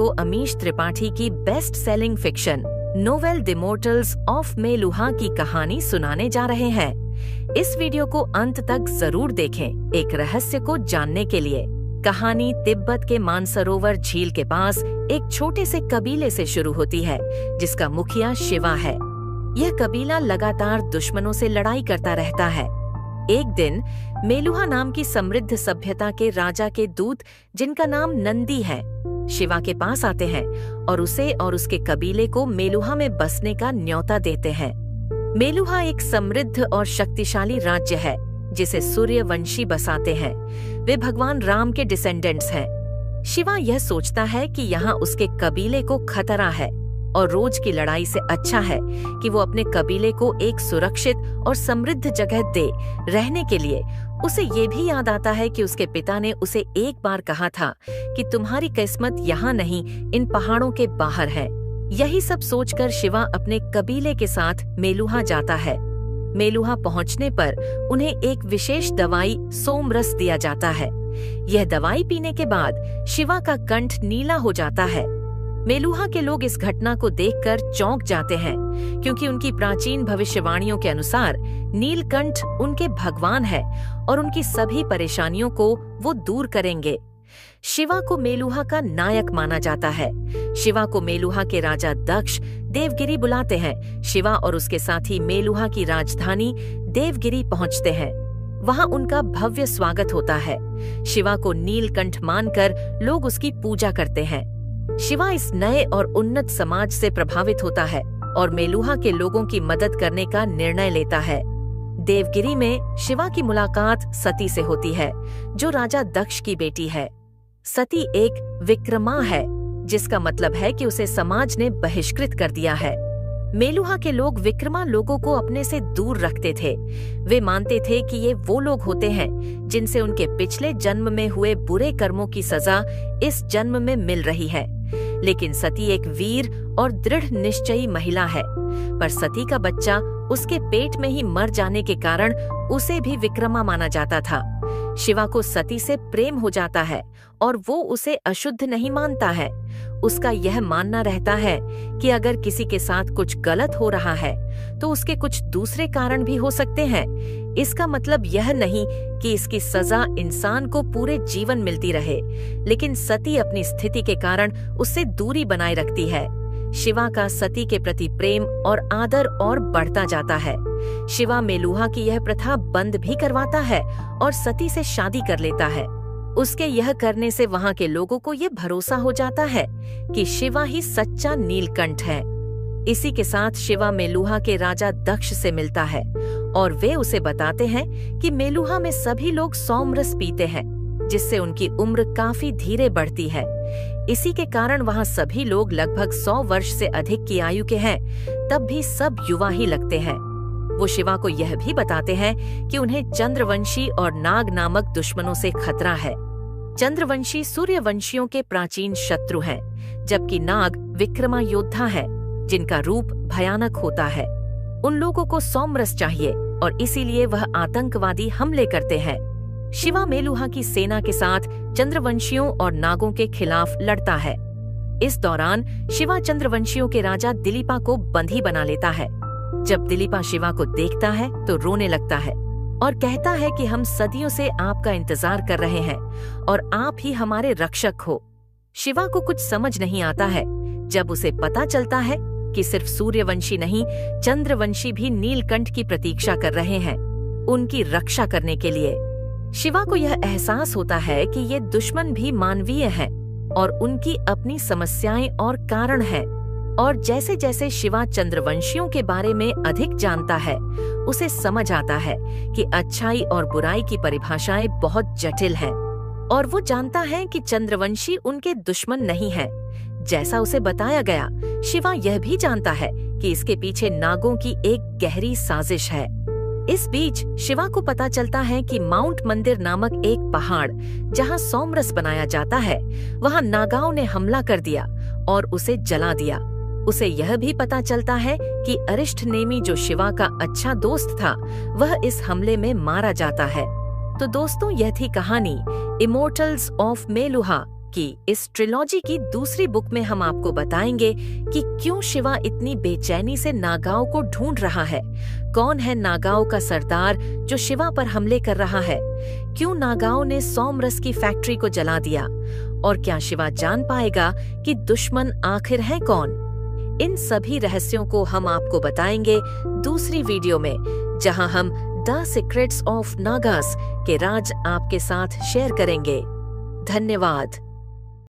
को अमीश त्रिपाठी की best selling fiction novel the immortals of Meluha की कहानी सुनाने जा रहे हैं। इस वीडियो को अंत तक जरूर देखें एक रहस्य को जानने के लिए। कहानी तिब्बत के मानसरोवर झील के पास एक छोटे से कबीले से शुरू होती है जिसका मुखिया शिवा है। यह कबीला लगातार दुश्मनों से लड़ाई करता रहता है। एक दिन मेलुहा नाम की समृद्ध सभ्यता के राजा के दूत, जिनका नाम नंदी है, शिवा के पास आते हैं और उसे और उसके कबीले को मेलुहा में बसने का न्योता देते हैं। मेलुहा एक समृद्ध और शक्तिशाली राज्य है जिसे सूर्यवंशी बसाते हैं। वे भगवान राम के डिसेंडेंट्स हैं। शिवा यह सोचता है कि यहाँ उसके कबीले को खतरा है और रोज की लड़ाई से अच्छा है कि वो अपने कबीले को एक सुरक्षित और समृद्ध जगह दे रहने के लिए। उसे ये भी याद आता है कि उसके पिता ने उसे एक बार कहा था कि तुम्हारी किस्मत यहाँ नहीं, इन पहाड़ों के बाहर है। यही सब सोचकर शिवा अपने कबीले के साथ मेलुहा जाता है। मेलुहा पहुँचने पर उन्हें एक विशेष दवाई सोमरस दिया जाता है। यह दवाई पीने के बाद शिवा का कंठ नीला हो जाता है। मेलुहा के लोग इस घटना को देखकर चौंक जाते हैं क्योंकि उनकी प्राचीन भविष्यवाणियों के अनुसार नीलकंठ उनके भगवान है और उनकी सभी परेशानियों को वो दूर करेंगे। शिवा को मेलुहा का नायक माना जाता है। शिवा को मेलुहा के राजा दक्ष देवगिरी बुलाते हैं। शिवा और उसके साथी मेलुहा की राजधानी देवगिरी पहुंचते हैं। वहां उनका भव्य स्वागत होता है। शिवा को नीलकंठ मानकर लोग उसकी पूजा करते हैं। शिवा इस नए और उन्नत समाज से प्रभावित होता है और मेलुहा के लोगों की मदद करने का निर्णय लेता है। देवगिरी में शिवा की मुलाकात सती से होती है, जो राजा दक्ष की बेटी है। सती एक विक्रमा है, जिसका मतलब है कि उसे समाज ने बहिष्कृत कर दिया है। मेलुहा के लोग विक्रमा लोगों को अपने से दूर रखते थे। वे मानते थे कि ये वो लोग होते हैं जिनसे उनके पिछले जन्म में हुए बुरे कर्मों की सजा इस जन्म में मिल रही है। लेकिन सती एक वीर और दृढ़ निश्चयी महिला है, पर सती का बच्चा उसके पेट में ही मर जाने के कारण उसे भी विक्रमा माना जाता था। शिवा को सती से प्रेम हो जाता है और वो उसे अशुद्ध नहीं मानता है। उसका यह मानना रहता है कि अगर किसी के साथ कुछ गलत हो रहा है तो उसके कुछ दूसरे कारण भी हो सकते हैं। इसका मतलब यह नहीं कि इसकी सजा इंसान को पूरे जीवन मिलती रहे, लेकिन सती अपनी स्थिति के कारण उससे दूरी बनाए रखती है। शिवा का सती के प्रति प्रेम और आदर और बढ़ता जाता है। शिवा मेलुहा की यह प्रथा बंद भी करवाता है और सती से शादी कर लेता है। उसके यह करने से वहां के लोगों को यह भरोसा हो जाता है कि शिवा ही सच्चा नीलकंठ है। इसी के साथ शिवा मेलुहा के राजा दक्ष से मिलता है और वे उसे बताते हैं कि मेलुहा में सभी लोग सोमरस पीते हैं, जिससे उनकी उम्र काफी धीरे बढ़ती है। इसी के कारण वहां सभी लोग लगभग 100 वर्ष से अधिक की आयु के हैं, तब भी सब युवा ही लगते हैं। वो शिवा को यह भी बताते हैं कि उन्हें चंद्रवंशी और नाग नामक दुश्मनों से खतरा है। चंद्रवंशी सूर्यवंशियों के प्राचीन शत्रु हैं, जबकि नाग विक्रमा योद्धा है जिनका रूप भयानक होता है। उन लोगों को सोमरस चाहिए और इसीलिए वह आतंकवादी हमले करते हैं। शिवा मेलुहा की सेना के साथ चंद्रवंशियों और नागों के खिलाफ लड़ता है। इस दौरान शिवा चंद्रवंशियों के राजा दिलीपा को बंदी बना लेता है। जब दिलीपा शिवा को देखता है तो रोने लगता है और कहता है कि हम सदियों से आपका इंतजार कर रहे हैं और आप ही हमारे रक्षक हो। शिवा को कुछ समझ नहीं आता है जब उसे पता चलता है कि सिर्फ सूर्यवंशी नहीं, चंद्रवंशी भी नीलकंठ की प्रतीक्षा कर रहे हैं उनकी रक्षा करने के लिए। शिवा को यह एहसास होता है कि ये दुश्मन भी मानवीय हैं और उनकी अपनी समस्याएं और कारण हैं। और जैसे जैसे शिवा चंद्रवंशियों के बारे में अधिक जानता है, उसे समझ आता है कि अच्छाई और बुराई की परिभाषाएं बहुत जटिल हैं। और वो जानता है कि चंद्रवंशी उनके दुश्मन नहीं हैं। जैसा उसे बताया गया, शिवा यह भी जानता है कि इसके पीछे नागों की एक गहरी साजिश है। इस बीच शिवा को पता चलता है कि माउंट मंदिर नामक एक पहाड़, जहां सोमरस बनाया जाता है, वहां नागाओं ने हमला कर दिया और उसे जला दिया। उसे यह भी पता चलता है कि अरिष्टनेमी, जो शिवा का अच्छा दोस्त था, वह इस हमले में मारा जाता है। तो दोस्तों, यह थी कहानी इमॉर्टल्स ऑफ मेलुहा कि इस ट्रिलॉजी की दूसरी बुक में हम आपको बताएंगे कि क्यों शिवा इतनी बेचैनी से नागाओं को ढूंढ रहा है, कौन है नागाओं का सरदार जो शिवा पर हमले कर रहा है, क्यों नागाओं ने सोमरस की फैक्ट्री को जला दिया, और क्या शिवा जान पाएगा कि दुश्मन आखिर है कौन। इन सभी रहस्यों को हम आपको बताएंगे दूसरी वीडियो में, जहां हम द सीक्रेट्स ऑफ नागास के राज आपके साथ शेयर करेंगे। धन्यवाद।